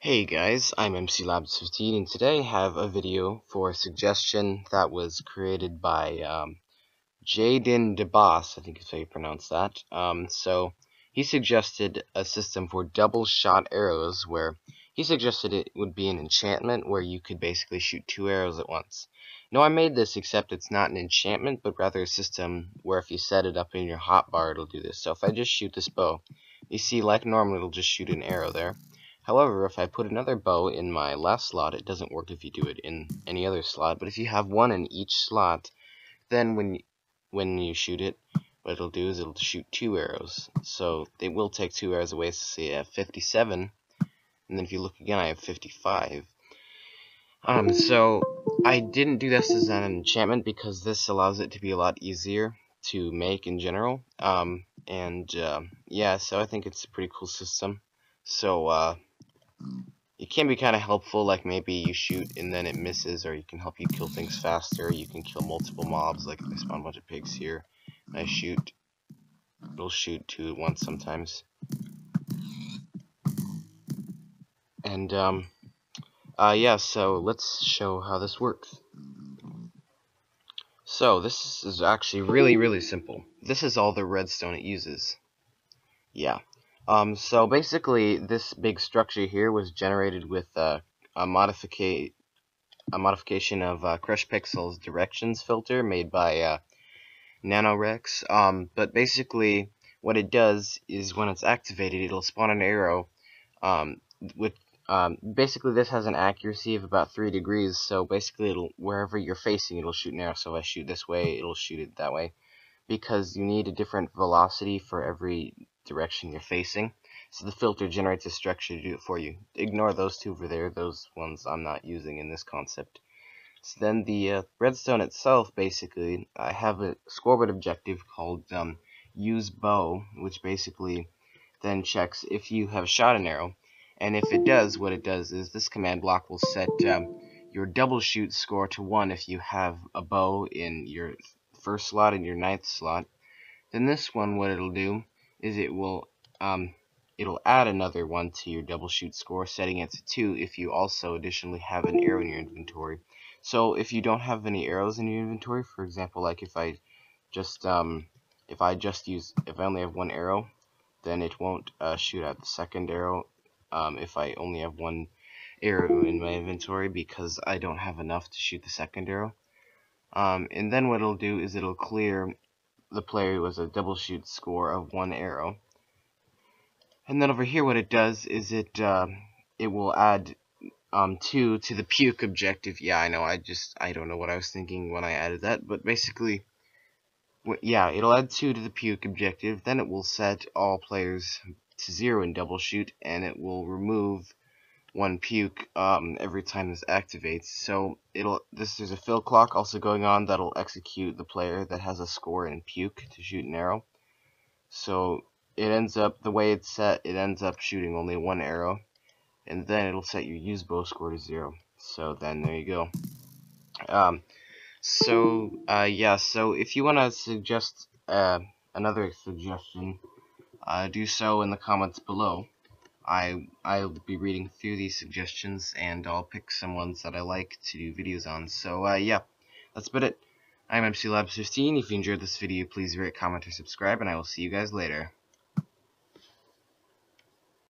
Hey guys, I'm MC Labs 15 and today I have a video for a suggestion that was created by Jaden DeBoss, I think is how you pronounce that. So he suggested a system for double shot arrows where he suggested it would be an enchantment where you could basically shoot 2 arrows at once. No, I made this except it's not an enchantment but rather a system where if you set it up in your hotbar it'll do this. So if I just shoot this bow, you see like normal it'll just shoot an arrow there. However, if I put another bow in my left slot, it doesn't work if you do it in any other slot. But if you have one in each slot, then when you shoot it, what it'll do is it'll shoot 2 arrows. So it will take 2 arrows away. So say I have 57, and then if you look again, I have 55. So I didn't do this as an enchantment because this allows it to be a lot easier to make in general. Yeah, so I think it's a pretty cool system. So it can be kind of helpful, like maybe you shoot and then it misses, or you can help you kill things faster. You can kill multiple mobs, like if I spawn a bunch of pigs here and I shoot, it'll shoot 2 at once sometimes. And yeah, so let's show how this works. So this is actually really simple. This is all the redstone it uses. Yeah. So basically, this big structure here was generated with a modification of Crush Pixel's directions filter made by Nanorex. But basically, what it does is when it's activated, it'll spawn an arrow. Basically, this has an accuracy of about 3 degrees. So basically, wherever you're facing, it'll shoot an arrow. So if I shoot this way, it'll shoot it that way, because you need a different velocity for every direction you're facing. So the filter generates a structure to do it for you. Ignore those 2 over there, those ones I'm not using in this concept. So then the redstone itself, basically, I have a scoreboard objective called use bow, which basically then checks if you have shot an arrow. And if it does, what it does is this command block will set your double shoot score to 1 if you have a bow in your first slot and your 9th slot. Then this one, what it'll do is it'll add another 1 to your double shoot score, setting it to 2 if you also additionally have an arrow in your inventory. So if you don't have any arrows in your inventory, for example, like if I only have 1 arrow, then it won't shoot at the second arrow if I only have 1 arrow in my inventory, because I don't have enough to shoot the second arrow. And then what it'll do is it'll clear the player who has a double shoot score of 1 arrow. And then over here what it does is it will add 2 to the puke objective. Yeah, I know, I don't know what I was thinking when I added that, but basically, yeah, it'll add 2 to the puke objective. Then it will set all players to 0 in double shoot, and it will remove 1 puke every time this activates. So there's a fill clock also going on that'll execute the player that has a score in puke to shoot an arrow. So it ends up, the way it's set, it ends up shooting only 1 arrow, and then it'll set your use bow score to 0. So then there you go. Yeah, so if you want to suggest another suggestion, do so in the comments below. I'll be reading through these suggestions, and I'll pick some ones that I like to do videos on. So yeah, that's about it. I'm MC Labs 15. If you enjoyed this video, please rate, comment, or subscribe, and I will see you guys later.